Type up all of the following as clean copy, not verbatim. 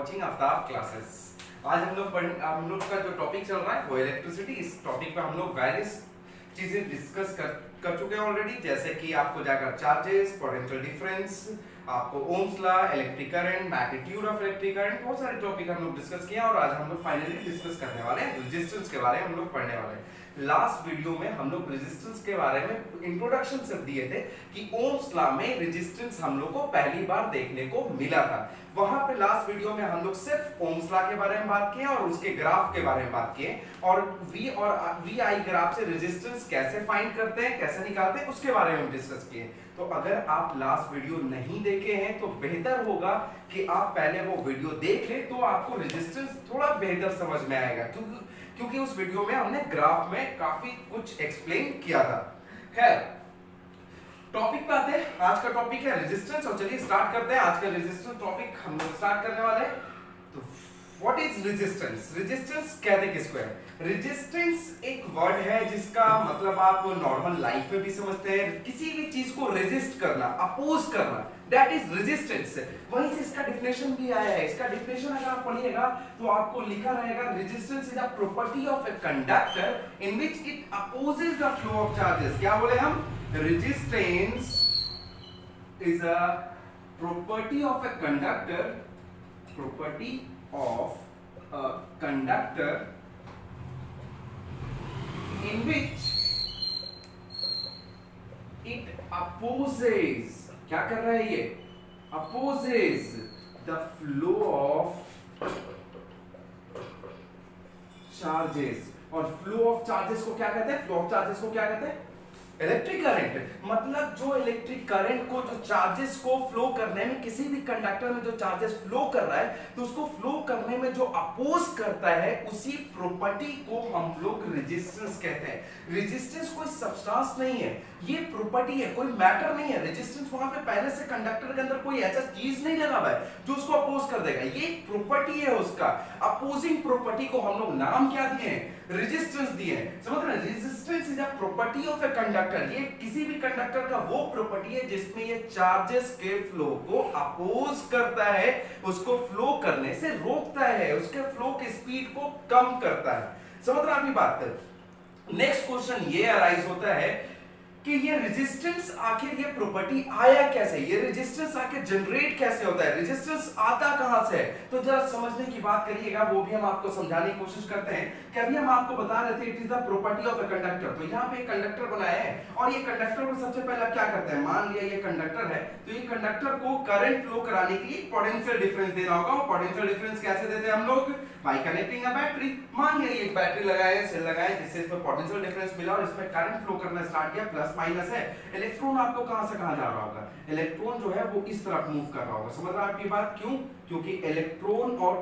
Watching Aftab classes. आज हम लोग का जो टॉपिक चल रहा है वो इलेक्ट्रिसिटी। इस टॉपिक पे हम लोग वेरियस चीजें डिस्कस कर चुके हैं ऑलरेडी, जैसे कि आपको जाकर चार्जेस, पोटेंशियल डिफरेंस, आपको Ohm's law, electric current, magnitude of electric current, बहुत सारे टॉपिक हम लोग डिस्कस किए और आज हम लोग फाइनली डिस्कस करने वाले हैं रेजिस्टेंस के बारे में। हम लोग पढ़ने वाले हैं। लास्ट वीडियो में हम लोग रेजिस्टेंस के बारे में इंट्रोडक्शन सिर्फ दिए थे कि ओम्स लॉ में रेजिस्टेंस हम लोग को पहली बार देखने को मिला था। वहां पे लास्ट वीडियो में हम लोग सिर्फ ओम्स लॉ के बारे में बात किए और उसके ग्राफ के बारे में बात किए और वी आई ग्राफ से रेजिस्टेंस कैसे फाइंड करते हैं, कैसे निकालते हैं, उसके बारे में डिस्कस किए। तो अगर आप लास्ट वीडियो नहीं देखे हैं तो बेहतर होगा कि आप पहले वो वीडियो देख ले, तो आपको रेजिस्टेंस थोड़ा बेहतर समझ में आएगा, क्योंकि उस वीडियो में हमने ग्राफ में काफी कुछ एक्सप्लेन किया था। खैर, टॉपिक पे आते हैं। आज का टॉपिक है रेजिस्टेंस और चलिए स्टार्ट करते हैं। आज का रेजिस्टेंस टॉपिक हम लोग स्टार्ट करने वाले हैं। तो व्हाट इज रेजिस्टेंस? रेजिस्टेंस कहते किसको है? रेजिस्टेंस एक वर्ड है जिसका मतलब आप नॉर्मल लाइफ में भी समझते हैं। किसी भी चीज को रेजिस्ट करना, अपोज करना, दैट इज रेजिस्टेंस। वहीं से इसका डिफिनेशन भी आया है। इसका डिफिनेशन अगर आप पढ़िएगा तो आपको लिखा रहेगा, resistance is a property of a conductor in which it opposes the flow of charges. क्या बोले हम? Resistance is a property of a conductor, property of a conductor in which it opposes, क्या कर रहा है ये? Opposes the flow of charges। और flow of charges को क्या कहते हैं? flow of charges को क्या कहते हैं? Electric current. मतलब जो इलेक्ट्रिक करंट को, जो चार्जेस को फ्लो करने में, किसी भी कंडक्टर में जो चार्जेस फ्लो कर रहा है तो उसको फ्लो करने में जो अपोज करता है, उसी प्रॉपर्टी को हम लोग रेजिस्टेंस कहते हैं। रेजिस्टेंस कोई सब्सटेंस नहीं है, ये प्रॉपर्टी है, कोई मैटर नहीं है। रेजिस्टेंस वहां पे पहले से कंडक्टर के अंदर कोई ऐसा चीज नहीं लगा हुआ है जो उसको अपोज कर देगा। ये प्रॉपर्टी है उसका। अपोजिंग प्रॉपर्टी को हम लोग नाम क्या दिए हैं? रेजिस्टेंस दिए हैं। समझ रहे हैं? Resistance is a property of a conductor. ये किसी भी कंडक्टर का वो प्रॉपर्टी है जिसमें ये चार्जेस के फ्लो को अपोज करता है, उसको फ्लो करने से रोकता है, उसके फ्लो की स्पीड को कम करता है। समझ रहे हैं आपकी बात? नेक्स्ट क्वेश्चन ये अराइज होता है कि ये रेजिस्टेंस आखिर ये प्रॉपर्टी आया कैसे? ये रेजिस्टेंस आखिर जनरेट कैसे होता है? रेजिस्टेंस आता कहां से है? तो जरा समझने की बात करिएगा, वो भी हम आपको समझाने की कोशिश करते हैं। कि अभी हम आपको बता रहे थे it is the property of a conductor. तो यहाँ पे एक कंडक्टर बनाया है और ये कंडक्टर को सबसे पहले क्या करते हैं? मान लिया ये कंडक्टर है, तो ये कंडक्टर को करंट फ्लो कराने के लिए पोटेंशियल डिफरेंस देना होगा। और पोटेंशियल डिफरेंस कैसे देते हैं हम लोग? Bye connecting a battery. मान लिया एक बैटरी लगाए, सेल लगाए, जिससे इसमें पोटेंशियल डिफरेंस मिला और इसमें करंट फ्लो करना स्टार्ट किया, प्लस माइनस है। इलेक्ट्रॉन आपको कहां से कहां जा रहा होगा? इलेक्ट्रॉन जो है वो इस तरफ मूव कर रहा होगा। समझ रहे हैं आपकी बात? क्यों? क्योंकि इलेक्ट्रॉन और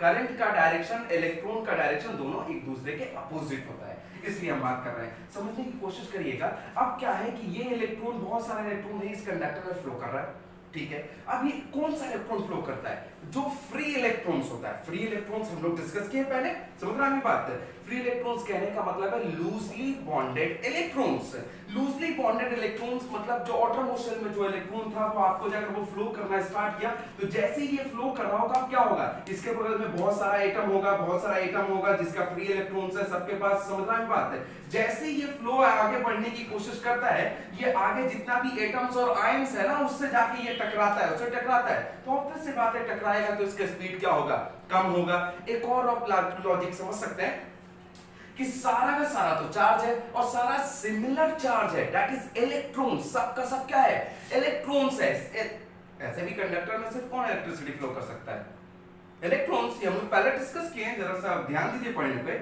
करंट का डायरेक्शन, इलेक्ट्रॉन का डायरेक्शन दोनों एक दूसरे के अपोजिट होता है, इसलिए हम बात कर रहे हैं। समझने की कोशिश करिएगा। अब क्या है कि ये इलेक्ट्रॉन, बहुत सारे इलेक्ट्रॉन है इस कंडक्टर में फ्लो कर रहा है, ठीक है। अब ये कौन सा इलेक्ट्रॉन फ्लो करता है? जो फ्री इलेक्ट्रॉन्स होता है। फ्री इलेक्ट्रॉन्स हम लोग डिस्कस किए पहले। समझ रहे हैं बात? फ्री इलेक्ट्रॉन्स कहने का मतलब है loosely bonded electrons. Loosely bonded electrons मतलब जो आटम मोशन में जो इलेक्ट्रॉन था वो आपको जाकर वो फ्लो करना स्टार्ट किया, तो जैसे ही ये फ्लो कर रहा होगा क्या होगा? इसके बगल में बहुत सारा एटम होगा, बहुत सारा एटम होगा जिसका फ्री इलेक्ट्रॉन्स है सबके पास। समझ रहे हैं बात? जैसे ये फ्लो आगे बढ़ने की कोशिश करता है, ये आगे जितना भी एटम्स और आयंस है ना, उससे जाके ये टकराता है, उससे टकराता है, तो ऑब्वियस सी बात है टकराएगा तो इसका स्पीड क्या होगा? कम होगा। एक और आप लॉजिक समझ सकते हैं कि सारा का सारा तो चार्ज है और सारा सिमिलर चार्ज है, दैट इज इलेक्ट्रॉन। सबका सब क्या है? इलेक्ट्रॉन्स है। ऐसे भी कंडक्टर में सिर्फ कौन इलेक्ट्रिसिटी फ्लो कर सकता है? इलेक्ट्रॉन्स। ये हम लोग पहले डिस्कस किए हैं, जरा सा ध्यान दीजिए पढ़ने पे।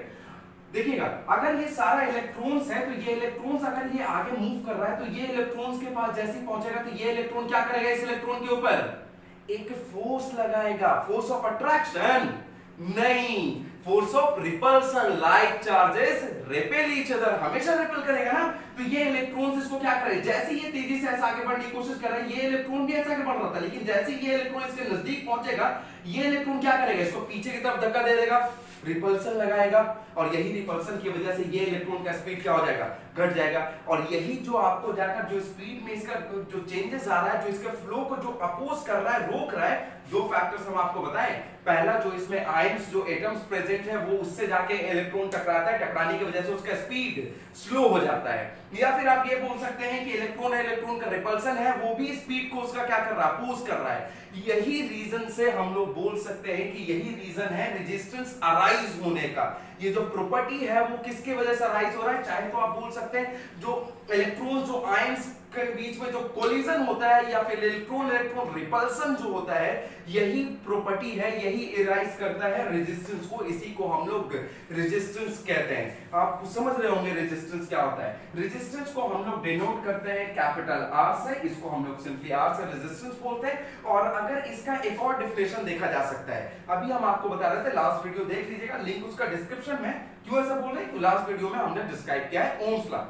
देखिएगा, अगर ये सारा इलेक्ट्रॉन्स है तो ये इलेक्ट्रॉन्स अगर ये आगे मूव कर रहा है तो ये इलेक्ट्रॉन्स के पास जैसे ही पहुंचेगा तो ये इलेक्ट्रॉन क्या करेगा? इस इलेक्ट्रॉन के ऊपर एक फोर्स लगाएगा। फोर्स ऑफ अट्रैक्शन नहीं, force of repulsion, like charges repel each other, हमेशा रिपेल करेगा ना। तो ये इलेक्ट्रॉन्स इसको क्या करें, जैसे ये तेजी से ऐसा आगे बढ़ने की कोशिश कर रहा है, ये इलेक्ट्रॉन भी ऐसा आगे बढ़ रहा था, लेकिन जैसे ये इलेक्ट्रॉन इसके नजदीक पहुंचेगा, ये इलेक्ट्रॉन क्या करेगा, इसको पीछे की तरफ धक्का दे देगा, रिपल्सन लगाएगा, और यही रिपल्सन की वजह से ये इलेक्ट्रॉन का स्पीड क्या हो जाएगा, घट जाएगा। और यही जो आपको जाकर जो स्पीड में इसका जो चेंजेस आ रहा है, जो इसके फ्लो को जो अपोज कर रहा है, रोक रहा है, दो फैक्टर्स हम आपको बताएं। पहला, जो इसमें आयंस जो एटम्स प्रेजेंट है वो उससे जाके इलेक्ट्रॉन टकराता है, टकराने की वजह से उसका स्पीड स्लो हो जाता है। या फिर आप ये बोल सकते हैं कि इलेक्ट्रॉन है, इलेक्ट्रॉन का रिपल्सन है, वो भी स्पीड को उसका क्या कर रहा है, अपोज कर रहा है। यही रीजन से हम लोग बोल सकते हैं कि यही रीजन है रेजिस्टेंस अराइज होने का। ये जो प्रॉपर्टी है वो किसके वजह से अराइज हो रहा है, चाहे तो आप बोल सकते हैं जो इलेक्ट्रॉन जो आयंस के बीच में जो कोलिजन होता है, या फिर इलेक्ट्रॉन इलेक्ट्रॉन रिपल्सन जो होता है, यही प्रॉपर्टी है, यही इराइज करता है रेजिस्टेंस को। इसी को हम लोग रेजिस्टेंस कहते हैं। आप समझ रहे होंगे रेजिस्टेंस क्या होता है। रेजिस्टेंस को हम लोग डिनोट करते हैं कैपिटल आर से, इसको हम लोग सिंपली आर से रेजिस्टेंस बोलते हैं। और अगर इसका एक और डेफिनेशन देखा जा सकता है, अभी हम आपको बता रहे थे, लास्ट वीडियो देख लीजिएगा, लिंक उसका डिस्क्रिप्शन में। क्यों ऐसा बोल रहे हैं, लास्ट वीडियो में हमने डिस्क्राइब किया है ओम्स लॉ।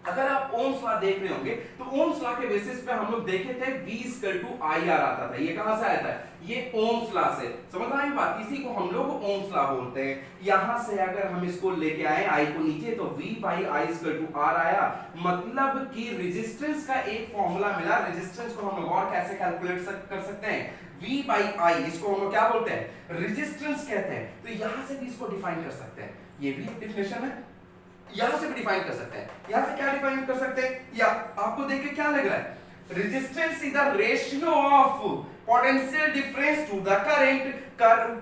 अगर आप ओम्स लॉ देख रहे होंगे तो ओम्स लॉ के बेसिस पे हम लोग देखे थे V = IR आता था। ये कहां से आया था, ये ओम्स लॉ से। समझ रहे हैं बात, इसी को हम लोग ओम्स लॉ बोलते हैं। यहां से अगर हम इसको लेके आए I को नीचे, तो V/I = R आया, मतलब कि रेजिस्टेंस का एक फॉर्मूला मिला। रेजिस्टेंस को हम लोग और कैसे कैलकुलेट कर सकते हैं, V/I, इसको हम लोग क्या बोलते हैं, रेजिस्टेंस कहते हैं। तो यहां से भी इसको डिफाइन कर सकते हैं, ये भी एक डेफिनेशन है। यहां से भी डिफाइन कर सकते हैं। यहां से क्या डिफाइन कर सकते हैं, या आपको देख के क्या लग रहा है, resistance is the ratio of potential difference to the current.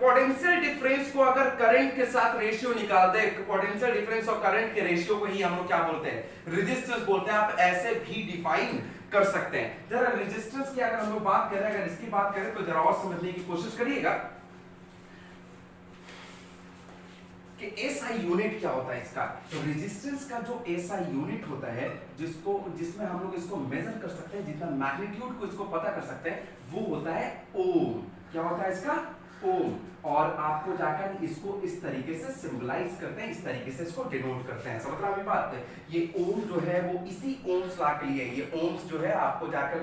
Potential difference को अगर करंट के साथ रेशियो निकाल दे, पोटेंशियल डिफरेंस और करंट के रेशियो को ही हम लोग क्या बोलते हैं, रेजिस्टेंस बोलते हैं। आप ऐसे भी डिफाइन कर सकते हैं। जरा रेजिस्टेंस की अगर हम लोग बात करें, अगर इसकी बात करें तो जरा और समझने की कोशिश करिएगा कि एसआई यूनिट क्या होता है इसका। तो रेजिस्टेंस का जो एसआई यूनिट होता है, जिसमें हम लोग इसको मेजर कर सकते हैं, जितना मैग्नीट्यूड को इसको पता कर सकते हैं, वो होता है ओम। क्या होता है इसका, ओम। और आपको जाकर इसको इस तरीके से सिंबलाइज करते हैं, इस तरीके से इसको डिनोट करते हैं। समझ रहे हैं बात है। ये ओम जो है वो इसी ओम्स लॉ के लिए, ये ओम्स जो है आपको जाकर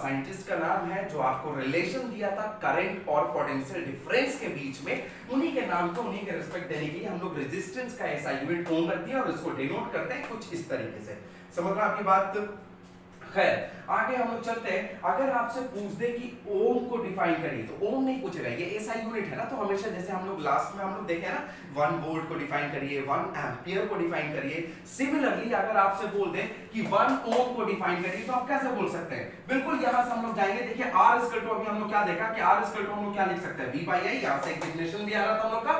साइंटिस्ट का नाम है जो आपको रिलेशन दिया था करंट और पोटेंशियल डिफरेंस के बीच में, उन्हीं के नाम को, उन्हीं के रिस्पेक्ट देने के लिए हम लोग रेजिस्टेंस का ऐसा यूनिट ओम रख दिया और इसको डिनोट करते हैं कुछ इस तरीके से। समझ रहे हैं आपकी बात। खैर आगे हम लोग चलते हैं। अगर आपसे पूछ दे कि ओम को डिफाइन करिए, तो ओम नहीं पूछेगा, ये एसआई यूनिट है ना। तो हमेशा जैसे हम लोग लास्ट में हम लोग देखे ना, 1 वोल्ट को डिफाइन करिए, 1 एम्पियर को डिफाइन करिए। सिमिलरली अगर आपसे बोल दे कि 1 ओम को डिफाइन करिए, तो आप कैसे बोल सकते हैं, बिल्कुल यहां से हम लोग जाएंगे। देखिए R = अभी हम लोग क्या देखा कि R = हम लोग क्या लिख सकते हैं, V/I। यहां से एक डेफिनेशन भी आ रहा था हम लोग का,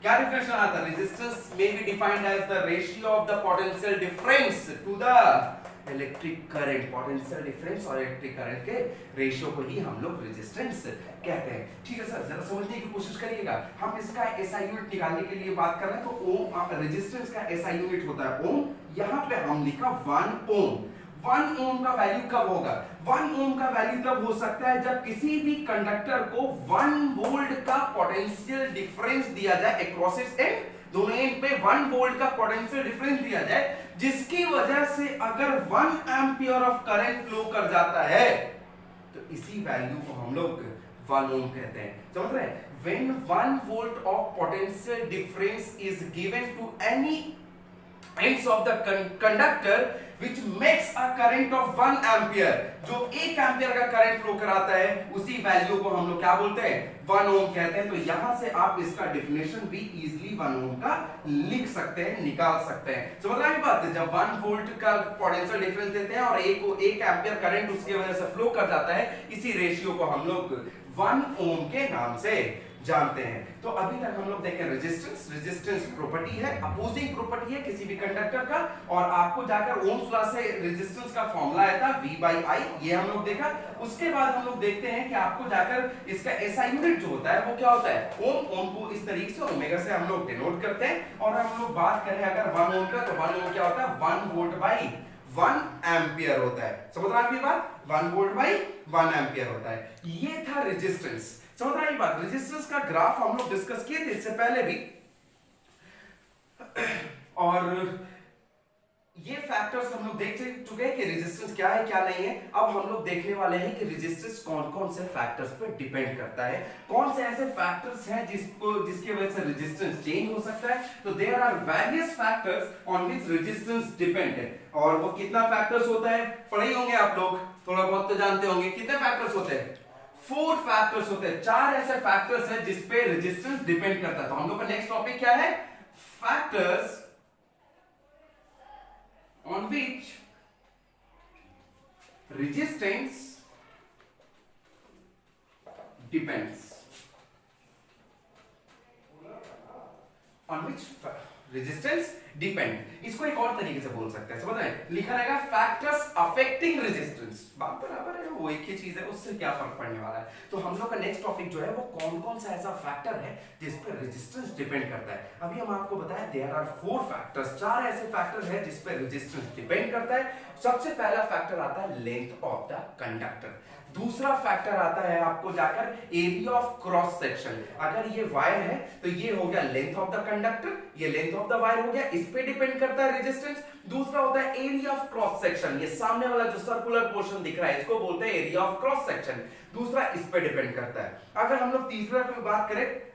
क्या डेफिनेशन आता है, resistance may be defined as the ratio of the potential difference to the electric current. Potential difference और इलेक्ट्रिक करंट के रेशियो को ही हम लोग रेजिस्टेंस कहते हैं। ठीक है सर, जरा समझने की कोशिश करिएगा। हम इसका एसआई यूनिट निकालने के लिए बात कर रहे हैं, तो ओम रेजिस्टेंस का एसआई यूनिट होता है ओम। यहां पे हम लिखा 1 ओम। 1 ओम का वैल्यू कब होगा, 1 ओम का वैल्यू तब हो सकता है जब किसी भी कंडक्टर को 1 वोल्ट का पोटेंशियल डिफरेंस दिया जाए अक्रॉस इट्स एंड, दोनों एंड पे 1 वोल्ट का पोटेंशियल डिफरेंस दिया जाए, जिसकी वजह से अगर 1 एम्पियर ऑफ करंट फ्लो कर जाता है, तो इसी वैल्यू को हम लोग 1 ओम कहते हैं। समझ रहे हैं, when 1 volt of potential difference is given to any ends of the conductor which makes a current of 1 ampere, जो 1 एम्पियर का करंट फ्लो कराता है, उसी वैल्यू को हम लोग क्या बोलते हैं, 1 ओम कहते हैं। तो यहां से आप इसका डेफिनेशन भी इजीली 1 ओम का लिख सकते हैं, निकाल सकते हैं। समझ रहे हैं बात, जब 1 वोल्ट का पोटेंशियल डिफरेंस देते हैं और 1 एम्पियर करंट उसकी वजह से फ्लो कर जाता है, इसी रेशियो को हम लोग 1 ओम के नाम से जानते हैं। तो अभी तक हम लोग देखें रेजिस्टेंस प्रॉपर्टी है, अपोजिंग प्रॉपर्टी है किसी भी कंडक्टर का, और आपको जाकर ओम्स लॉ से रेजिस्टेंस का फॉर्मूला आया था V/I, ये हम लोग देखा। उसके बाद हम लोग देखते हैं कि आपको जाकर इसका एसआई यूनिट जो होता है वो क्या होता है, ओम। ओम को इस तरीके से ओमेगा से हम लोग डिनोट करते हैं। और हम लोग बात करें अगर 1 ओम का, तो 1 ओम क्या होता है, 1 वोल्ट/1 एम्पियर होता है। समझ रहे हैं आपकी बात, 1 वोल्ट/1 एम्पियर होता है। ये था रेजिस्टेंस। समझ रहे हैं बात, रेजिस्टेंस का ग्राफ हम लोग डिस्कस किए थे इससे पहले भी। और ये फैक्टर्स हम लोग देख चुके हैं कि रेजिस्टेंस क्या है क्या नहीं है। अब हम लोग देखने वाले हैं कि रेजिस्टेंस कौन कौन से फैक्टर्स पर डिपेंड करता है, कौन से ऐसे फैक्टर्स हैं जिसकी वजह से रेजिस्टेंस चेंज हो सकता है। तो there are various factors on which resistance depend है। और वो कितना फैक्टर्स होता है पढ़े होंगे आप लोग, थोड़ा बहुत तो जानते होंगे। कितने फैक्टर्स होते हैं? 4 फैक्टर्स होते हैं। 4 ऐसे फैक्टर्स हैं जिस पे रेजिस्टेंस डिपेंड करता है। तो हम लोग का नेक्स्ट टॉपिक क्या है? Factors on which resistance depends, on which resistance depend। इसको एक और तरीके से बोल सकते हैं, समझ रहे हैं? लिखा रहेगा फैक्टर्स अफेक्टिंग रेजिस्टेंस, बात बराबर है, वो एक ही चीज है, उससे क्या फर्क पड़ने वाला है। तो हम लोग का नेक्स्ट टॉपिक जो है वो कौन कौन सा ऐसा फैक्टर है जिस पर रेजिस्टेंस डिपेंड करता है। अभी हम आपको बताया देयर आर 4 फैक्टर्स, 4 ऐसे फैक्टर हैं जिस पर रेजिस्टेंस डिपेंड करता है। सबसे पहला फैक्टर आता है लेंथ ऑफ द कंडक्टर। दूसरा फैक्टर आता है आपको जाकर एरिया ऑफ क्रॉस सेक्शन। अगर ये वायर है तो ये हो गया लेंथ ऑफ द कंडक्टर, ये लेंथ ऑफ द वायर हो गया, इस पे डिपेंड करता है रेजिस्टेंस। दूसरा होता है एरिया ऑफ क्रॉस सेक्शन, ये सामने वाला जो सर्कुलर पोर्शन दिख रहा है इसको बोलते हैं एरिया ऑफ क्रॉस सेक्शन। दूसरा इस पे डिपेंड करता है। अगर हम लोग तीसरा की बात करें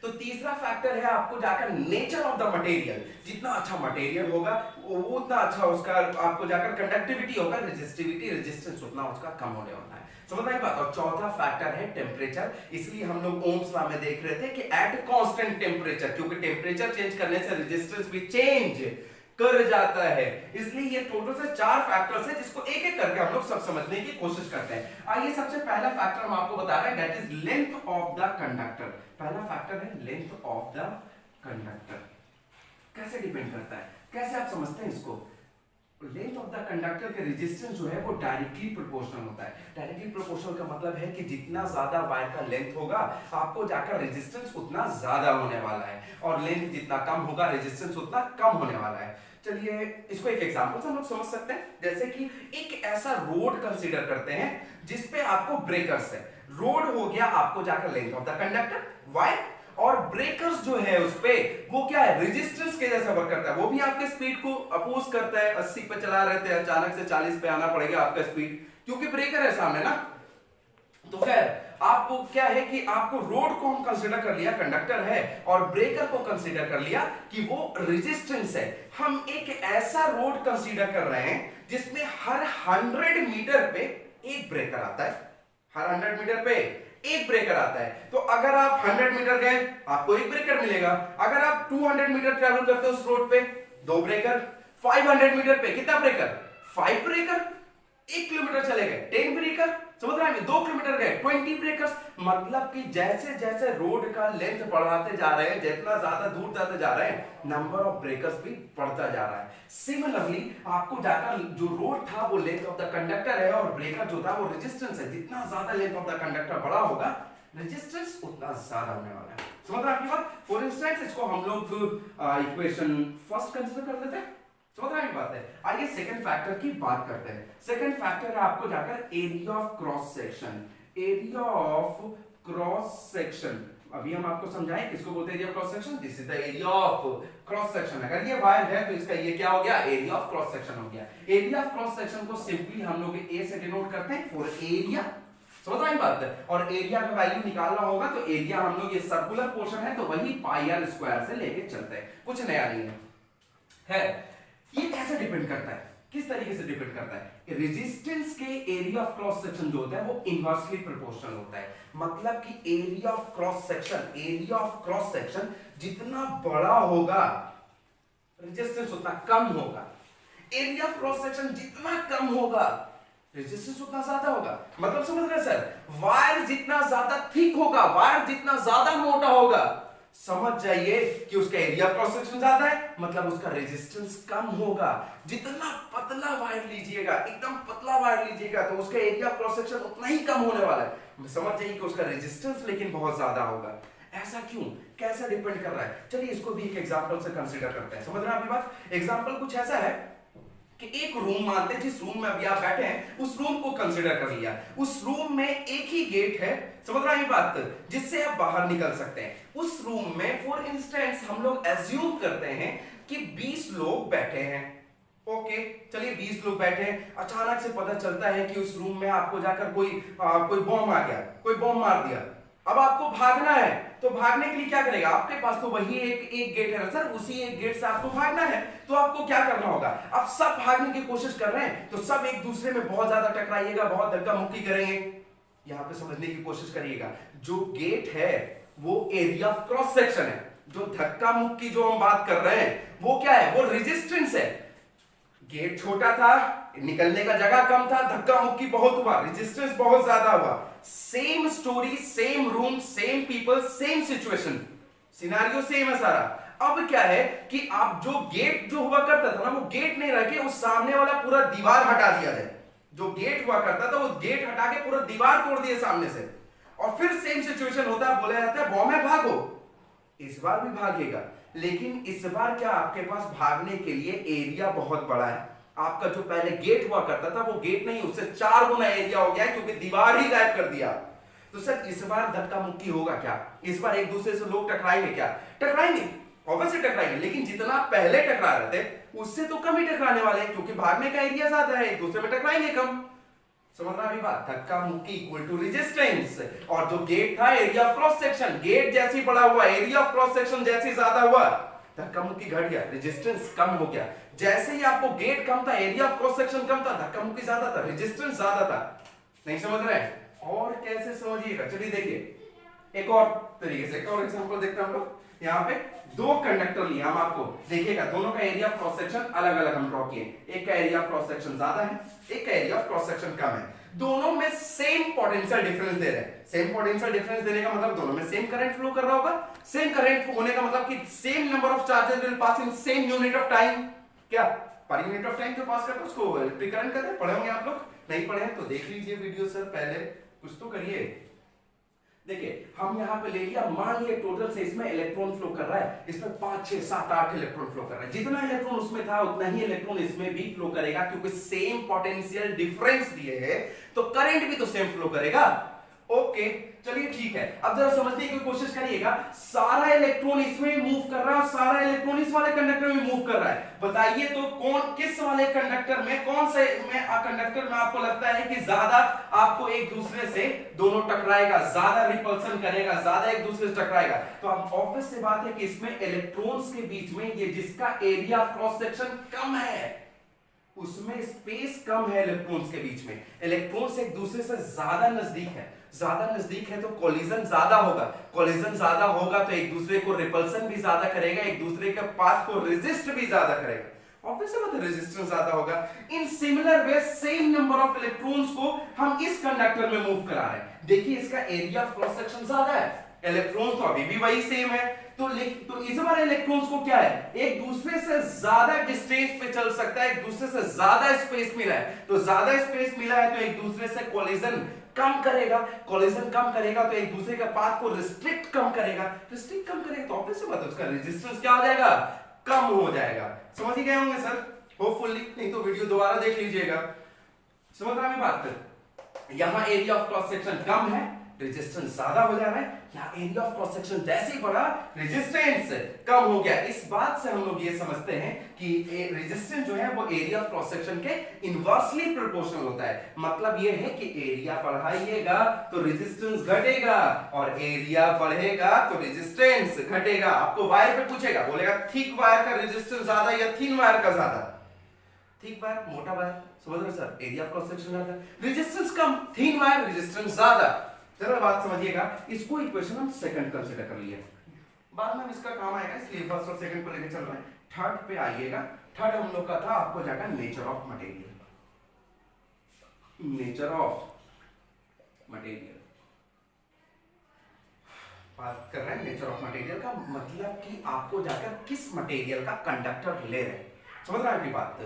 तो तीसरा फैक्टर है आपको जाकर नेचर ऑफ द मटेरियल। जितना अच्छा मटेरियल होगा वो उतना अच्छा उसका आपको जाकर कंडक्टिविटी होगा, रेजिस्टिविटी रेजिस्टेंस उतना उसका कम होने वाला है। समझ में बात। और चौथा फैक्टर है टेम्परेचर। इसलिए हम लोग ओम्स लॉ में देख रहे थे कि एट कांस्टेंट टेम्परेचर, क्योंकि टेम्परेचर चेंज करने से रेजिस्टेंस भी चेंज कर जाता है। इसलिए ये टोटल से 4 फैक्टर्स हैं जिसको एक एक करके हम लोग सब समझने की कोशिश करते हैं। आइए सबसे पहला फैक्टर हम आपको बता रहे हैं, that is length of the conductor. पहला फैक्टर है लेंथ ऑफ द कंडक्टर। कैसे डिपेंड करता है, कैसे आप समझते हैं इसको? लेंथ ऑफ द कंडक्टर के रेजिस्टेंस जो है वो डायरेक्टली प्रोपोर्शनल होता है। डायरेक्टली प्रोपोर्शनल का मतलब है कि जितना ज्यादा वायर का लेंथ होगा आपको जाकर रेजिस्टेंस उतना ज्यादा होने वाला है, और लेंथ जितना कम होगा रेजिस्टेंस उतना कम होने वाला है। चलिए इसको एक एग्जांपल से हम लोग समझ सकते हैं। जैसे कि एक ऐसा रोड कंसीडर करते हैं जिसपे आपको ब्रेकर्स है। रोड हो गया आपको जाकर length of the conductor wire, और ब्रेकर्स जो है उस पे वो क्या है, रेजिस्टेंस के जैसा वर्क करता है। वो भी आपके स्पीड को अपोज करता है। 80 पे चला रहे थे, अचानक से 40 पे आना पड़ेगा आपका स्पीड, क्योंकि ब्रेकर है सामने ना। तो खैर आपको क्या है कि आपको रोड को हम कंसीडर कर लिया कंडक्टर है, और ब्रेकर को कंसीडर कर लिया कि वो रेजिस्टेंस है। हम एक ऐसा रोड कंसीडर कर रहे हैं जिसमें हर 100 मीटर पे एक ब्रेकर आता है। हर 100 मीटर पे एक ब्रेकर आता है। तो अगर आप 100 मीटर गए आपको एक ब्रेकर मिलेगा। अगर आप 200 मीटर ट्रेवल करते हो उस रोड पे 2 ब्रेकर। 500 मीटर पे कितना ब्रेकर? 5 ब्रेकर। 1 किलोमीटर चले गए 10 ब्रेकर। समझ रहे हैं? 2 किलोमीटर गए 20 ब्रेकर्स। मतलब कि जैसे जैसे रोड का लेंथ बढ़ाते जा रहे हैं, जितना ज्यादा दूर जाते जा रहे हैं, नंबर ऑफ ब्रेकर्स भी बढ़ता जा रहा है। सिमिलरली आपको जाकर जो रोड था वो लेंथ ऑफ द कंडक्टर है, और ब्रेकर जो था वो रेजिस्टेंस है। जितना ज्यादा लेंथ ऑफ द कंडक्टर बड़ा होगा रेजिस्टेंस उतना ज्यादा होने वाला है। समझ रहे हैं आपकी बात? फॉर इंस्टेंस इसको हम लोग इक्वेशन फर्स्ट कंसीडर कर लेते हैं। समझ रहे हैं बात है। आइए सेकंड फैक्टर की बात करते हैं। सेकंड फैक्टर है आपको जाकर area of cross section. Area of cross section, अभी हम आपको समझाएं किसको बोलते हैं area of cross section. This is the area of cross section. अगर ये वायर है तो इसका ये क्या हो गया, एरिया ऑफ क्रॉस सेक्शन हो गया। एरिया ऑफ क्रॉस सेक्शन को सिंपली हम लोग ए से डिनोट करते हैं फॉर एरिया। समझ रहे हैं बात है? और एरिया का वैल्यू निकालना होगा तो एरिया हम लोग ये सर्कुलर पोर्शन है तो वही पाई आर स्क्वायर से लेके चलते हैं, कुछ नया नहीं है। ये कैसे डिपेंड करता है, किस तरीके से डिपेंड करता है? रेजिस्टेंस के एरिया ऑफ क्रॉस सेक्शन जो होता है वो इनवर्सली प्रोपोर्शनल होता है। मतलब कि एरिया ऑफ क्रॉस सेक्शन जितना बड़ा होगा रेजिस्टेंस उतना कम होगा। एरिया ऑफ क्रॉस सेक्शन जितना कम होगा रेजिस्टेंस उतना ज्यादा होगा। मतलब समझ रहे सर? वायर जितना ज्यादा थिक होगा, वायर जितना ज्यादा मोटा होगा, समझ जाइए कि उसका एरिया क्रॉस सेक्शन ज्यादा है, मतलब उसका रेजिस्टेंस कम होगा। जितना पतला वायर लीजिएगा, एकदम पतला वायर लीजिएगा, तो उसका एरिया क्रॉस सेक्शन उतना ही कम होने वाला है। समझ जाइए कि उसका रेजिस्टेंस लेकिन बहुत ज्यादा होगा। ऐसा क्यों, कैसा डिपेंड कर रहा है? चलिए इसको भी एक एग्जांपल से कंसीडर करते हैं। समझ रहे हैं आपकी बात? एग्जांपल कुछ ऐसा है कि एक रूम मानते हैं, जिस रूम में अभी आप बैठे हैं उस रूम को कंसिडर कर लिया, उस रूम में एक ही गेट है, समझ रहा है ये बात, जिससे आप बाहर निकल सकते हैं। उस रूम में फॉर इंस्टेंस हम लोग एज्यूम करते हैं कि 20 लोग बैठे हैं। ओके चलिए 20 लोग बैठे हैं, अचानक से पता चलता है कि उस रूम में आपको जाकर कोई बॉम्ब आ गया, कोई बॉम्ब मार दिया। अब आपको भागना है, तो भागने के लिए क्या करेगा, आपके पास तो वही एक गेट है ना सर, उसी एक गेट से आपको भागना है। तो आपको क्या करना होगा, अब सब भागने की कोशिश कर रहे हैं तो सब एक दूसरे में बहुत ज्यादा टकराइएगा, बहुत धक्का मुक्की करेंगे। यहां पे समझने की कोशिश करिएगा, जो गेट है वो एरिया ऑफ क्रॉस सेक्शन है, जो धक्का मुक्की जो हम बात कर रहे हैं वो क्या है, वो रेजिस्टेंस है। गेट छोटा था, निकलने का जगह कम था, धक्का मुक्की बहुत हुआ, रेजिस्टेंस बहुत ज्यादा हुआ। Same story, same room, same people, same situation, scenario same है सारा। अब क्या है कि आप जो गेट जो हुआ करता था ना, वो गेट नहीं रह के उस सामने वाला पूरा दीवार हटा दिया जाए। जो गेट हुआ करता था वो गेट हटा के पूरा दीवार तोड़ दिए सामने से, और फिर सेम सिचुएशन होता है, बोला जाता है बॉम्ब है भागो। इस बार भी भागेगा, लेकिन इस बार क्या आपके पास भागने के लिए एरिया बहुत बड़ा है। आपका जो पहले गेट हुआ करता था वो गेट नहीं, उससे 4 गुना एरिया हो गया है, क्योंकि दीवार ही गायब कर दिया। तो सर इस बार धक्का मुक्की होगा क्या, इस बार एक दूसरे से लोग टकराएंगे क्या, टकराएंगे, ऑब्वियसली टकराएंगे, लेकिन जितना पहले टकरा रहे थे उससे तो कम ही टकराने वाले हैं, क्योंकि भागने का एरिया ज्यादा है, एक दूसरे में टकराएंगे कम। समझ रहा है बात, धक्का मुक्की इक्वल टू रेजिस्टेंस। और जो गेट था एरिया ऑफ क्रॉस सेक्शन, गेट जैसी बड़ा हुआ, एरिया ऑफ क्रॉस सेक्शन जैसी ज्यादा हुआ, धक्का मुक्की घट गया, रेजिस्टेंस कम हो गया। जैसे ही आपको गेट कम था, एरिया ऑफ क्रॉस सेक्शन कम था, धक्का मुक्की ज्यादा था, रेजिस्टेंस ज्यादा था। नहीं समझ रहे हैं, और कैसे समझिएगा, चलिए देखिए एक और तरीके से, एक और एग्जांपल देखते हैं हम लोग। यहाँ पे 2 कंडक्टर लिए हम, आपको देखिएगा दोनों का एरिया ऑफ क्रॉस सेक्शन अलग अलग हम ड्रॉ किए, एक का एरिया ऑफ क्रॉस सेक्शन ज्यादा है, एक का एरिया ऑफ क्रॉस सेक्शन कम है। दोनों में सेम पोटेंशियल डिफरेंस दे रहे हैं। सेम पोटेंशियल डिफरेंस देने का मतलब दोनों में सेम करंट फ्लो कर रहा होगा। सेम करंट होने का मतलब कि same number of charges will pass in same unit of time. क्या पर यूनिट ऑफ टाइम जो पास करता है उसको इलेक्ट्रिक करंट कहते हैं। पढ़े होंगे आप लोग, नहीं पढ़े हैं तो देख लीजिए वीडियो सर, पहले कुछ तो करिए। देखिए हम यहां पे ले लिया, मान लिया टोटल से इसमें इलेक्ट्रॉन फ्लो कर रहा है, इसमें 5 6 7 8 इलेक्ट्रॉन फ्लो कर रहा है। जितना इलेक्ट्रॉन उसमें था उतना ही इलेक्ट्रॉन इसमें भी फ्लो करेगा, क्योंकि सेम पोटेंशियल डिफरेंस दिए है तो करंट भी तो सेम फ्लो करेगा। ओके चलिए ठीक है, अब जरा समझने की कोशिश करिएगा, सारा इलेक्ट्रॉन इसमें मूव कर रहा है और सारा इलेक्ट्रॉन इस वाले कंडक्टर में मूव कर रहा है। बताइए तो कौन किस वाले कंडक्टर में, कौन से में कंडक्टर में आपको लगता है कि ज्यादा आपको एक दूसरे से दोनों टकराएगा, ज्यादा रिपल्सन करेगा, ज्यादा एक दूसरे से टकराएगा। तो अब ऑब्वियस सी बात है कि इसमें इलेक्ट्रॉन्स के बीच में ये जिसका एरिया ऑफ क्रॉस सेक्शन कम है उसमें स्पेस कम है इलेक्ट्रॉन्स के बीच में, इलेक्ट्रॉन्स एक दूसरे से ज्यादा नजदीक है, ज्यादा नजदीक है तो कोलिजन ज्यादा होगा, कोलिजन ज्यादा होगा तो एक दूसरे को रिपल्सन भी ज्यादा करेगा, एक दूसरे के पाथ को रेजिस्ट भी ज्यादा करेगा। ऑब्वियसली बात है रेजिस्टेंस ज्यादा होगा। In similar way same number of electrons को हम इस कंडक्टर में मूव करा रहे हैं। देखिए इसका एरिया ऑफ क्रॉस सेक्शन ज्यादा है, इलेक्ट्रॉन्स तो अभी भी वही सेम है, तो इस बार इलेक्ट्रॉन्स को क्या है, एक दूसरे से ज्यादा डिस्टेंस पे चल सकता है, एक दूसरे से ज्यादा स्पेस मिला है, तो ज्यादा स्पेस मिला है तो एक दूसरे से कोलिजन कम करेगा, कोलिजन कम करेगा तो एक दूसरे के पाथ को रिस्ट्रिक्ट कम करेगा, रिस्ट्रिक्ट कम करेगा तो ऑब्वियस बात है उसका रेजिस्टेंस क्या हो जाएगा, कम हो जाएगा। समझ ही गए होंगे सर होपफुली, नहीं तो वीडियो दोबारा देख लीजिएगा। समझ रहा है बात, यहां एरिया ऑफ क्रॉस सेक्शन कम है, रेजिस्टेंस ज्यादा हो जा रहा है, यहाँ एरिया ऑफ क्रॉस सेक्शन जैसे ही बढ़ा रेजिस्टेंस कम हो गया। इस बात से हम लोग ये समझते हैं कि रेजिस्टेंस जो है वो एरिया ऑफ क्रॉस सेक्शन के इनवर्सली प्रोपोर्शनल होता है। मतलब ये है कि एरिया बढ़ाइएगा तो रेजिस्टेंस घटेगा और एरिया बढ़ेगा तो रेजिस्टेंस घटेगा। आपको वायर पे पूछेगा, बोलेगा थिक वायर का रेजिस्टेंस ज्यादा या थिन वायर का ज्यादा, थिक वायर मोटा वायर, समझ रहे sir, area of cross section ज्यादा, रेजिस्टेंस कम, थिन वायर रेजिस्टेंस ज्यादा। चलो बात समझिएगा, इसको इक्वेशन हम सेकंड कंसीडर कर लिए, बाद में इसका काम आएगा, इसलिए फर्स्ट और सेकंड को लेकर चल रहे हैं। थर्ड पे आइएगा, थर्ड हम लोग का था आपको जाएगा nature of material, nature of material बात कर रहे हैं। नेचर ऑफ मटेरियल का मतलब कि आपको जाकर किस मटेरियल का कंडक्टर ले रहे हैं, समझ रहे हैं आपकी बात।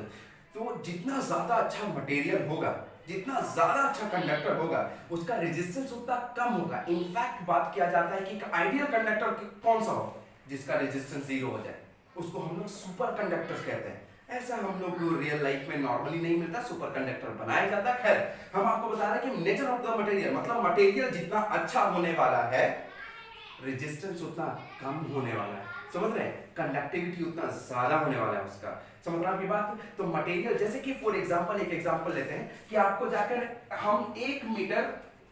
तो जितना ज्यादा अच्छा मटेरियल होगा, जितना ज्यादा अच्छा कंडक्टर होगा, उसका रेजिस्टेंस उतना कम होगा। इनफैक्ट बात किया जाता है कि आइडियल कंडक्टर कौन सा हो, जिसका रेजिस्टेंस 0 हो जाए, उसको हम लोग सुपर कंडक्टर्स कहते हैं। ऐसा हम लोग को रियल लाइफ में नॉर्मली नहीं मिलता, सुपर कंडक्टर बनाया जाता है। खैर, हम आपको बता रहे हैं कि नेचर ऑफ द मटेरियल, मतलब मटेरियल जितना अच्छा होने वाला है, रेजिस्टेंस उतना कम होने वाला है। समझ रहे हैं? कंडक्टिविटी उतना ज्यादा होने वाला है उसका। समझ रहे हैं आपकी बात? तो मटेरियल, जैसे कि फॉर एग्जांपल एक एग्जांपल लेते हैं कि आपको जाकर हम 1 मीटर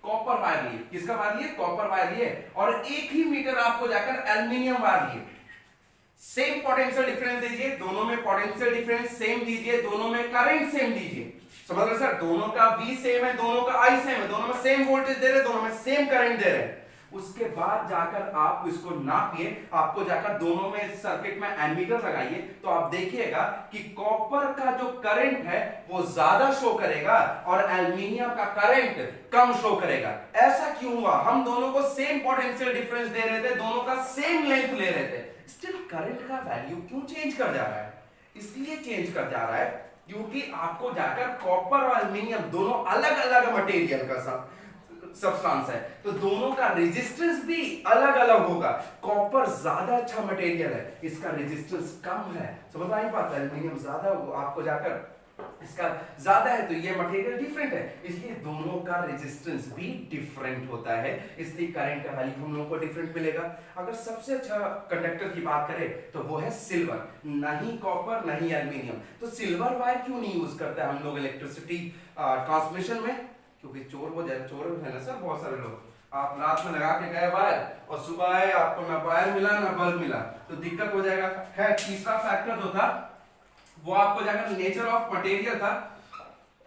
कॉपर वायर लिए, किसका वायर लिए? कॉपर वायर लिए, और 1 ही मीटर आपको जाकर एल्यूमिनियम वायर लिए। सेम पोटेंशियल डिफरेंस दीजिए, दोनों में पोटेंशियल डिफरेंस सेम दीजिए, दोनों में करंट सेम दीजिए। समझ रहे सर? दोनों का V सेम है, दोनों का I सेम है, दोनों में सेम वोल्टेज दे रहे हैं, दोनों में सेम करंट दे रहे हैं। उसके बाद जाकर आप इसको नापिए, आपको जाकर दोनों में सर्किट में एमीटर लगाइए, तो आप देखिएगा कि कॉपर का जो करंट है वो ज्यादा शो करेगा और एल्यूमिनियम का करंट कम शो करेगा। ऐसा क्यों हुआ? हम दोनों को सेम पोटेंशियल डिफरेंस दे रहे थे, दोनों का सेम लेंथ ले रहे थे, स्टिल करंट का वैल्यू क्यों चेंज कर जा रहा है? इसलिए चेंज कर जा रहा है क्योंकि आपको जाकर कॉपर और एल्यूमिनियम दोनों अलग अलग मटेरियल का सब्सटेंस है, तो दोनों का रेजिस्टेंस भी अलग अलग होगा। कॉपर ज्यादा अच्छा मटेरियल है, इसका रेजिस्टेंस कम है। समझ आई बात? एल्यूमिनियम ज्यादा आपको जाकर इसका ज्यादा है, तो ये मटेरियल डिफरेंट है, इसलिए दोनों का रेजिस्टेंस भी डिफरेंट होता है, इसलिए करंट का वैल्यू हम लोगों को डिफरेंट मिलेगा। अगर सबसे अच्छा कंडक्टर की बात करें तो वो है सिल्वर, नहीं कॉपर नहीं एल्यूमिनियम। तो सिल्वर वायर क्यों नहीं यूज करते हम लोग इलेक्ट्रिसिटी ट्रांसमिशन में? क्योंकि चोर है ना सर, बहुत सारे लोग। आप रात में लगा के गए वायर और सुबह आए आपको ना वायर मिला ना बल्ब मिला, तो दिक्कत हो जाएगा। है तीसरा फैक्टर जो था वो आपको जाकर नेचर ऑफ मटेरियल था,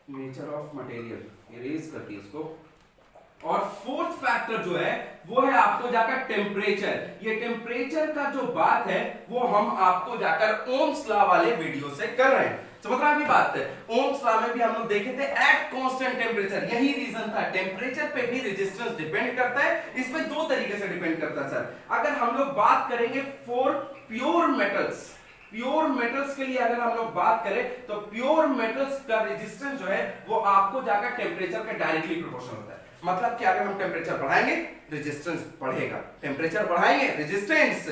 नेचर ऑफ मटेरियल इरेज करती है इसको। और फोर्थ फैक्टर जो है वो है आपको जाकर टेम्परेचर। ये टेम्परेचर का जो बात है वो हम आपको जाकर ओम्स लॉ वाले वीडियो से कर रहे हैं। समझ रहे हैं बात? ओम्स लॉ में भी हम लोग देखे थे एट कांस्टेंट टेम्परेचर, यही रीजन था। टेम्परेचर पे भी रेजिस्टेंस डिपेंड करता है। इसमें दो तरीके से डिपेंड करता है सर। अगर हम लोग बात करेंगे for pure metals, pure metals के लिए अगर हम लोग बात करें तो प्योर मेटल्स का रेजिस्टेंस जो है वो आपको जाकर टेम्परेचर के डायरेक्टली प्रोपोर्शनल होता है। मतलब कि अगर हम टेम्परेचर बढ़ाएंगे रेजिस्टेंस बढ़ेगा, टेम्परेचर बढ़ाएंगे रेजिस्टेंस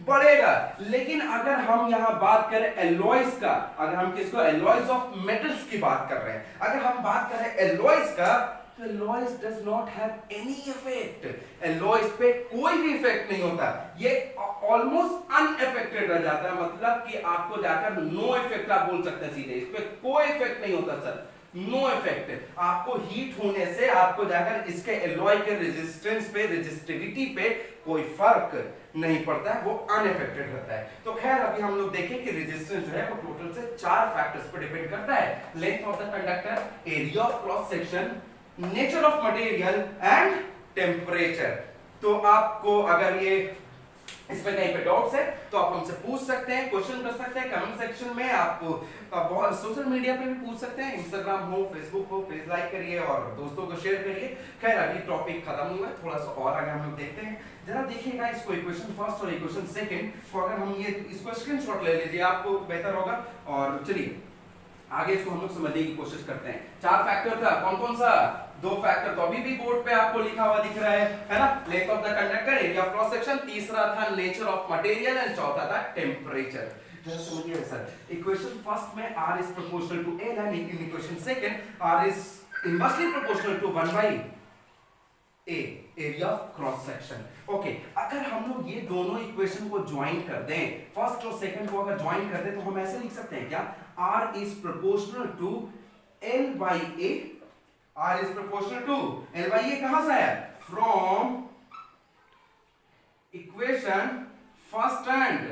बढ़ेगा। लेकिन अगर हम यहां बात करें एलॉयज का, अगर हम किसको एलॉयज ऑफ मेटल्स की बात कर रहे हैं, अगर हम बात करें एलॉयज का, तो alloys does not have any effect. Alloys पे कोई भी इफेक्ट नहीं होता, ये ऑलमोस्ट अनइफेक्टेड रह जाता है। मतलब कि आपको जाकर नो इफेक्ट आप बोल सकते हैं सीधे, इस पे कोई इफेक्ट नहीं होता सर, नो इफेक्ट। आपको हीट होने से आपको जाकर इसके एलॉय के रेजिस्टेंस पे, रेजिस्टिविटी पे कोई फर्क नहीं पड़ता है, वो अनइफेक्टेड रहता है। तो खैर अभी हम लोग देखें कि रेजिस्टेंस जो है वो टोटल से 4 फैक्टर्स पर डिपेंड करता है। Length of the conductor, area of cross section, nature of material and temperature. तो आपको अगर ये इसमें कहीं पे डाउट्स है तो आप हमसे पूछ सकते हैं, क्वेश्चन कर सकते हैं कमेंट सेक्शन में। आपको बहुत सोशल मीडिया पे भी पूछ सकते हैं, इंस्टाग्राम हो, फेसबुक हो, पेज लाइक करिए और दोस्तों को शेयर करिए। खैर अभी टॉपिक खत्म हुआ है, थोड़ा सा और आगे हम लोग देखते हैं। जरा देखिएगा इसको, इक्वेशन फर्स्ट और इक्वेशन सेकंड को अगर हम ये इसको स्क्रीनशॉट ले लीजिए, आपको बेहतर होगा। और चलिए आगे इसको हम लोग समझने की कोशिश करते हैं। 4 फैक्टर था, कौन कौन सा? 2 फैक्टर तो अभी भी बोर्ड पे आपको लिखा हुआ दिख रहा है ना? Length of the conductor, area of cross section, तीसरा था नेचर ऑफ मटेरियल एंड चौथा था टेम्परेचर। जरा समझिए सर, इक्वेशन फर्स्ट में r is proportional to l and in equation second r is inversely proportional to 1 by a, area of cross section. Okay, अगर हम लोग ये दोनों इक्वेशन को ज्वाइन कर दें, फर्स्ट और सेकंड को अगर ज्वाइन कर दें तो हम ऐसे लिख सकते हैं क्या? r is proportional to l by a, r is proportional to l by a कहां से आया? From equation first and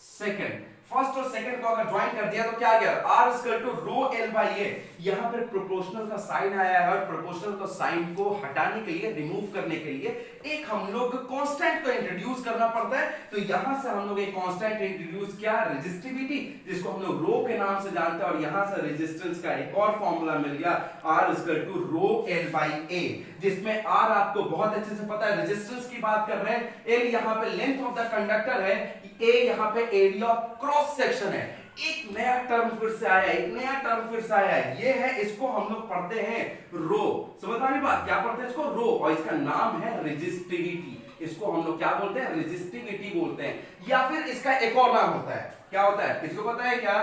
second। First और सेकंड को अगर ज्वाइन कर दिया तो क्या आ गया? r is equal to rho l by a। यहां पर प्रोपोर्शनल का साइन आया है और प्रोपोर्शनल का साइन को हटाने के लिए, रिमूव करने के लिए एक हम लोग कांस्टेंट को इंट्रोड्यूस करना पड़ता है। तो यहां से हम लोग एक कांस्टेंट इंट्रोड्यूस किया, रेजिस्टिविटी, जिसको हम लोग रो के नाम से जानते हैं। और यहां से रेजिस्टेंस का एक और फॉर्मूला मिल गया, r is equal to rho l by a, जिसमें r आपको बहुत अच्छे से पता है, रेजिस्टेंस की बात कर रहे हैं, l यहां पे लेंथ ऑफ द कंडक्टर है, a यहां पे एरिया ऑफ क्रॉस सेक्शन है। एक नया टर्म फिर से आया, एक नया टर्म फिर से आया, ये है, इसको हम लोग पढ़ते हैं रो। समझ आ रही बात? क्या पढ़ते हैं इसको? रो। और इसका नाम है रेजिस्टिविटी। इसको हम लोग क्या बोलते हैं? रेजिस्टिविटी बोलते हैं। या फिर इसका एक और नाम होता है, क्या होता है? किसको पता है क्या?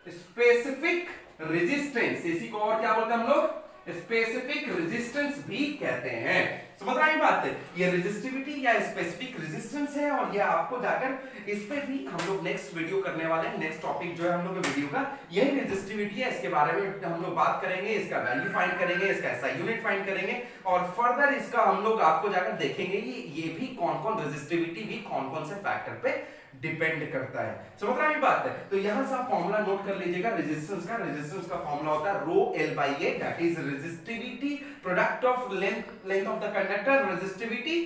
स्पेसिफिक रेजिस्टेंस, इसी को और क्या बोलते हैं हम लोग, स्पेसिफिक रेजिस्टेंस भी कहते हैं। समझ रहा है बात है, ये रेजिस्टिविटी या स्पेसिफिक रेजिस्टेंस है, और ये आपको जाकर इस पे भी हम लोग नेक्स्ट वीडियो करने वाले हैं। नेक्स्ट टॉपिक जो है हम लोग वीडियो का यही रेजिस्टिविटी है, इसके बारे में हम लोग बात करेंगे, इसका वैल्यू फाइंड करेंगे, इसका ऐसा यूनिट फाइंड करेंगे, और फर्दर इसका हम लोग आपको जाकर देखेंगे ये भी कौन कौन रेजिस्टिविटी भी कौन कौन से फैक्टर पे डिपेंड करता है। समझ रहा है बात है, तो यहां से आप फॉर्मूला नोट कर लीजिएगा रेजिस्टेंस का फॉर्मूला होता है rho L by A, that is resistivity product of length of the conductor resistivity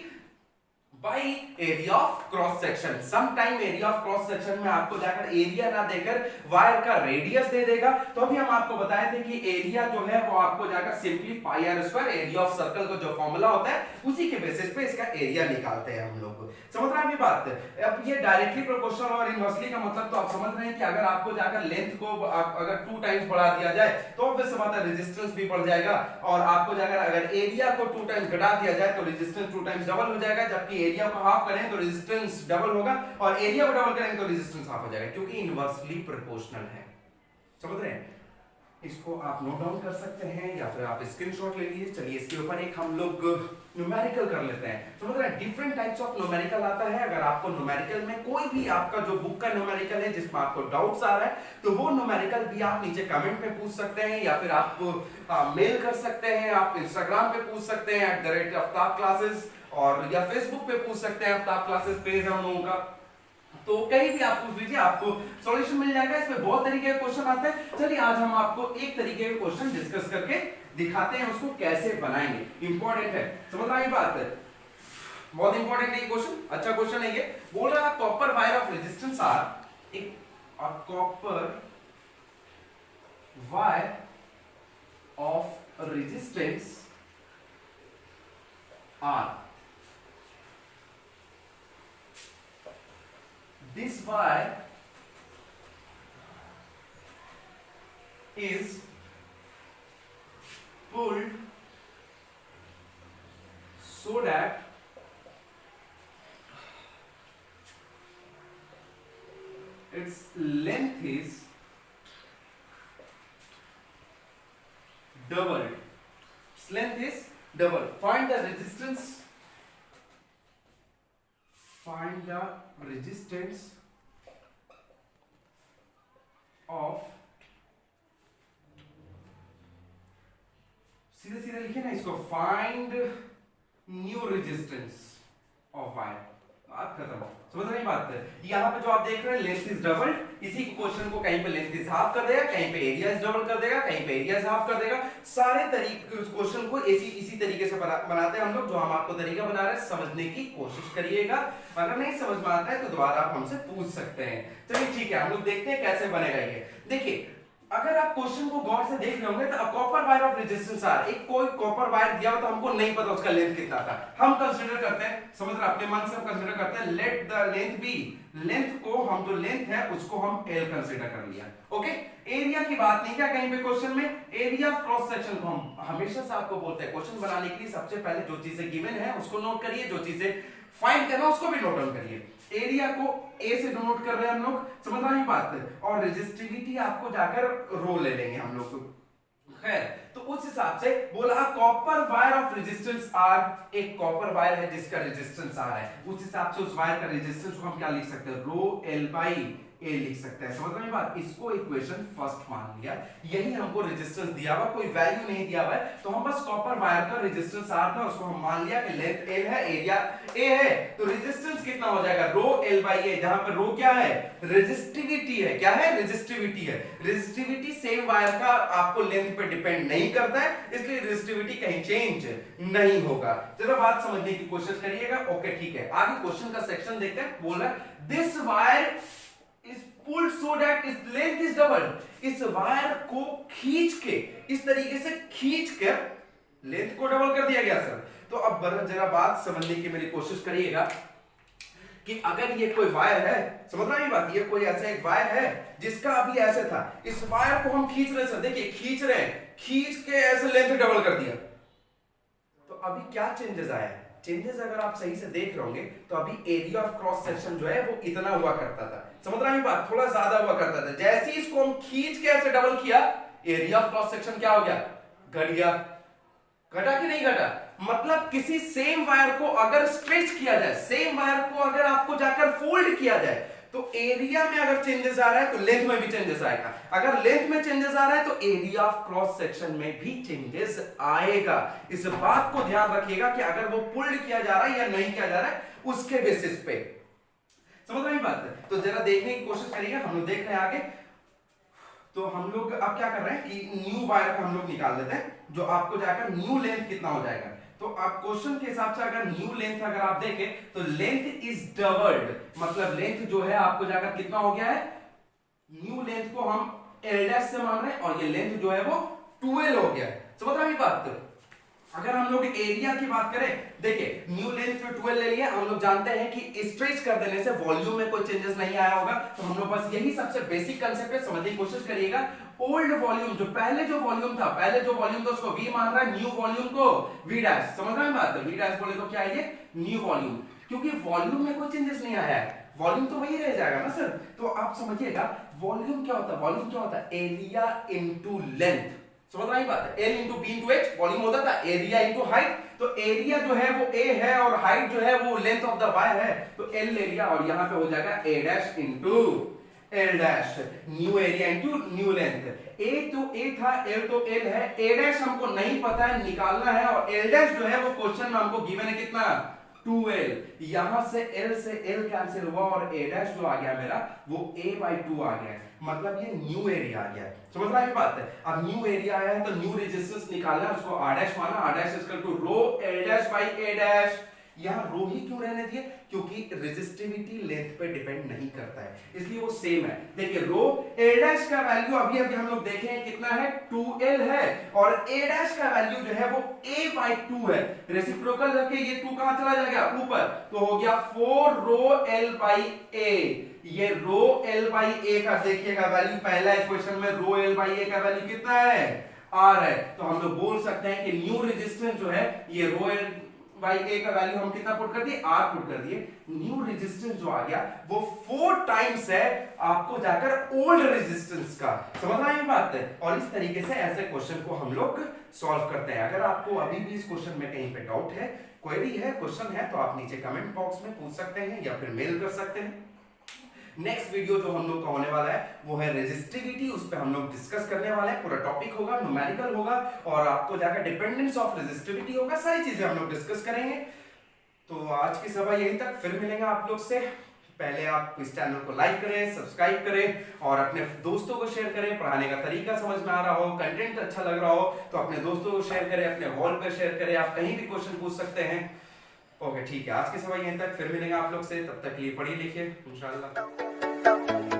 by area of cross section. Some time area of cross section में आपको जाकर एरिया ना देकर वायर का रेडियस दे देगा, तो अभी हम आपको बताए थे कि एरिया जो है वो आपको जाकर simply pi r square area of circle का जो फॉर्मूला होता है उसी के बेसिस पे इसका एरिया निकालते हैं हम लोग। समझ रहे हैं बात? अब ये डायरेक्टली प्रोपोर्शनल और इनवर्सली का मतलब तो आप समझ रहे हैं कि अगर आपको जाकर लेंथ को अगर 2 टाइम्स बढ़ा दिया जाए तो ऑब्वियस बात है रेजिस्टेंस भी बढ़ जाएगा, और आपको जाकर अगर एरिया को 2 टाइम्स घटा दिया जाए तो रेजिस्टेंस 2 टाइम्स डबल हो जाएगा, जबकि एरिया को हाफ करें तो रेजिस्टेंस डबल होगा, और एरिया को डबल करेंगे तो रेजिस्टेंस हाफ हो जाएगा, क्योंकि इनवर्सली प्रोपोर्शनल है। समझ रहे हैं? इसको आप नोट डाउन कर सकते हैं या फिर आप स्क्रीनशॉट ले लीजिए। चलिए इसके ऊपर एक हम लोग न्यूमेरिकल कर लेते हैं। समझ रहे हैं, डिफरेंट टाइप्स ऑफ न्यूमेरिकल आता है। अगर आपको न्यूमेरिकल में कोई भी आपका जो बुक का न्यूमेरिकल है जिसमें आपको डाउट्स आ रहा है तो वो न्यूमेरिकल भी आप नीचे कमेंट में पूछ सकते हैं, या फिर आप मेल कर सकते हैं, आप इंस्टाग्राम पे पूछ सकते हैं @aftab classes, और या फेसबुक पे पूछ सकते हैं, आफ्ताब क्लासेस पेज है हम लोगों का, तो कहीं भी आप पूछ लीजिए, आपको सॉल्यूशन मिल जाएगा। इसमें बहुत तरीके के क्वेश्चन आते हैं। चलिए आज हम आपको एक तरीके के क्वेश्चन डिस्कस करके दिखाते हैं, उसको कैसे बनाएंगे। इंपॉर्टेंट है, समझ रहा है बात है, बहुत इंपॉर्टेंट है ये क्वेश्चन, अच्छा क्वेश्चन है ये। बोल रहा है copper wire of resistance R, एक copper wire of resistance R, this wire is pulled so that its length is doubled. Its length is doubled. Find the resistance. Find the resistance of, सीधे सीधे लिखे ना इसको, find new resistance of wire. बात खत्म। समझ रहे हैं बात है? यहाँ पे जो आप देख रहे हैं लेंथ इज डबल, इसी क्वेश्चन को कहीं पे लेंथ इज हाफ कर देगा, कहीं पे एरिया इज डबल कर देगा, कहीं पे एरिया इज हाफ कर देगा। सारे तरीके क्वेश्चन को इसी तरीके से बनाते हैं हम लोग, जो हम आपको तरीका बना रहे हैं। समझने की कोशिश करिएगा, अगर नहीं समझ में आता है तो दोबारा आप हमसे पूछ सकते हैं। चलिए ठीक है, हम लोग देखते हैं कैसे बनेगा ये। देखिए अगर आप क्वेश्चन को गौर से देख रहे होंगे तो copper wire of resistance R, एक कोई कॉपर वायर दिया हो तो हमको नहीं पता उसका लेंथ कितना था, हम कंसीडर करते हैं, समझ रहे अपने मन से हम कंसीडर करते हैं, let the length be, length को हम जो लेंथ है उसको हम एल कंसीडर कर लिया। ओके, एरिया की बात नहीं क्या कहीं पे क्वेश्चन में, एरिया ऑफ क्रॉस सेक्शन को हम हमेशा से आपको बोलते हैं क्वेश्चन बनाने के लिए सबसे पहले जो चीजें गिवन है उसको नोट करिए, जो चीजें फाइंड करना उसको भी नोट डाउन करिए। एरिया को ए से डिनोट कर रहे हैं हम लोग, समझ रहे हैं बात है, और रेजिस्टिविटी आपको जाकर रो ले लेंगे हम लोग। खैर, तो उस हिसाब से बोला copper wire of resistance R, एक कॉपर वायर है जिसका रेजिस्टेंस आर है, उस हिसाब से उस वायर का रेजिस्टेंस को हम क्या लिख सकते हैं, रो एल बाई ए लिख सकते हैं। समझ रहे हैं बात? इसको इक्वेशन फर्स्ट मान लिया, यही हमको रेजिस्टेंस दिया हुआ, कोई वैल्यू नहीं दिया हुआ है, तो हम बस कॉपर वायर का रेजिस्टेंस आर था उसको हम मान लिया कि लेंथ एल है, एरिया ए है, तो रेजिस्टेंस कितना हो जाएगा, रो एल बाई ए, जहां पर रो क्या है, रेजिस्टिविटी है। क्या है? रेजिस्टिविटी है। रेजिस्टिविटी सेम वायर का आपको लेंथ पे डिपेंड नहीं करता है, इसलिए रेजिस्टिविटी कहीं चेंज नहीं होगा। चलो बात समझने की कोशिश करिएगा। ओके ठीक है, आगे क्वेश्चन का सेक्शन देखते हैं। बोल रहा है this wire is pulled so that its length is doubled, इस वायर को खींच के, इस तरीके से खींच कर लेंथ को डबल कर दिया गया सर। तो अब जरा बात समझने की मेरी कोशिश करिएगा कि अगर ये कोई वायर है, समझ रहे हैं बात, ये कोई ऐसा एक वायर है जिसका अभी ऐसे था, इस वायर को हम खींच रहे सर, देखिए खींच रहे हैं, खींच के ऐसे लेंथ डबल कर दिया, तो अभी क्या चेंजेस आया है, चेंजेस अगर आप सही से देख रहे होंगे तो अभी एरिया ऑफ क्रॉस सेक्शन जो है वो इतना हुआ करता था, समझ रहा है बात, थोड़ा ज्यादा हुआ करता था। जैसे ही इसको हम खींच के ऐसे डबल किया, एरिया ऑफ क्रॉस सेक्शन क्या हो गया, घट गया। घटा कि नहीं घटा? मतलब किसी सेम वायर को अगर स्ट्रेच किया जाए, सेम वायर को अगर आपको जाकर फोल्ड किया जाए, तो एरिया में अगर चेंजेस आ रहा है तो लेंथ में भी चेंजेस आएगा। अगर लेंथ में चेंजेस आ रहा है तो एरिया ऑफ क्रॉस सेक्शन में भी चेंजेस आएगा। इस बात को ध्यान रखिएगा कि अगर वो पुल्ड किया जा रहा है या नहीं किया जा रहा है, उसके बेसिस पे। समझ रहे हैं बात? तो जरा देखने की कोशिश करिएगा, हम लोग देख रहे हैं आगे। तो हम लोग अब क्या कर रहे हैं कि न्यू वायर को हम लोग निकाल देते हैं, जो आपको जाकर न्यू लेंथ कितना हो जाएगा। तो आप क्वेश्चन के हिसाब से अगर न्यू लेंथ अगर आप देखें तो लेंथ इज डबल्ड, मतलब लेंथ जो है आपको जाकर कितना हो गया है, न्यू लेंथ को हम l डैश से मान रहे हैं और ये लेंथ जो है वो 12 हो गया है। समझ रहे हैं बात? अगर हम लोग एरिया की बात करें, देखिए न्यू लेंथ पे 12 ले लिया, हम लोग जानते हैं कि स्ट्रेच कर देने से वॉल्यूम में कोई चेंजेस नहीं आया होगा, तो हम लोग बस यही सबसे बेसिक कांसेप्ट है, समझने की कोशिश करिएगा। ओल्ड वॉल्यूम जो पहले जो वॉल्यूम था उसको v मान रहा है, न्यू वॉल्यूम को v डैश। समझ रहे हैं बात? v डैश बोले तो क्या है ये, न्यू वॉल्यूम, क्योंकि वॉल्यूम में कोई चेंजेस नहीं आया है, वॉल्यूम तो वही रह जाएगा ना सर। तो आप समझिएगा वॉल्यूम क्या होता है, वॉल्यूम क्या होता है, एरिया इनटू लेंथ। समझ रही बात है? L into b into h volume होता था, एरिया इंटू हाइट। तो एरिया जो है वो A है और हाइट जो है वो लेंथ ऑफ द वायर है, तो L ले लिया और यहां पे हो जाएगा A dash into L dash, new area into new length. A तो A था, L तो L है, A डैश हमको नहीं पता है, निकालना है, और L डैश जो है वो क्वेश्चन में हमको गिवन है कितना, 2L। यहां से L से L कैंसिल हुआ और A डैश जो आ गया मेरा वो A/2 आ गया है, मतलब ये न्यू एरिया आ गया है। समझ रहा है बात है? अब न्यू एरिया आया है तो न्यू रेजिस्टेंस निकालना है, उसको R डैश माना, R dash equal to rho L dash by A dash. यहां रो ही क्यों रहने दिए, क्योंकि रेजिस्टिविटी लेंथ पे डिपेंड नहीं करता है, इसलिए वो सेम है। देखिए रो A डैश का वैल्यू अभी हम लोग देखे हैं कितना है, 2L है, और A डैश का वैल्यू जो है वो A/2 है। रेसिप्रोकल रखे ये 2 कहां चला जाएगा, ऊपर, तो हो गया 4 रो L बाई A। ये रो L बाई A का देखिएगा वैल्यू, पहला इक्वेशन में रो L बाई A का वैल्यू कितना है, R है। तो हम लोग बोल सकते हैं कि न्यू रेजिस्टेंस जो है ये रो L बाई A का वैल्यू हम कितना पुट कर दिए, R पुट कर दिए। न्यू रेजिस्टेंस जो आ गया वो 4 टाइम्स है आपको जाकर ओल्ड रेजिस्टेंस का। समझ रहे हैं बात है? और इस तरीके से ऐसे क्वेश्चन को हम लोग सॉल्व करते हैं। अगर आपको अभी भी इस क्वेश्चन में कहीं पे डाउट है, क्वेरी है, क्वेश्चन है, तो आप नीचे कमेंट बॉक्स में पूछ सकते हैं या फिर मेल कर सकते हैं। नेक्स्ट वीडियो जो हम लोग का होने वाला है वो है रेजिस्टिविटी, उस पे हम लोग डिस्कस करने वाले हैं, पूरा टॉपिक होगा, न्यूमेरिकल होगा, और आपको जाकर डिपेंडेंस ऑफ रेजिस्टिविटी होगा, सारी चीजें हम लोग डिस्कस करेंगे। तो आज की सभा यहीं तक, फिर मिलेंगे आप लोग से। पहले आप इस चैनल को लाइक करें, सब्सक्राइब करें और अपने दोस्तों को शेयर करें। पढ़ाने का तरीका समझ में आ रहा हो, कंटेंट अच्छा लग रहा हो तो अपने दोस्तों को शेयर करें, अपने वॉल पे शेयर करें, आप कहीं भी क्वेश्चन पूछ सकते हैं। ओके ठीक है, आज की सभा यहीं तक, फिर मिलेंगे आप लोग से, तब तक के लिए पढ़िए लिखिए इंशाल्लाह।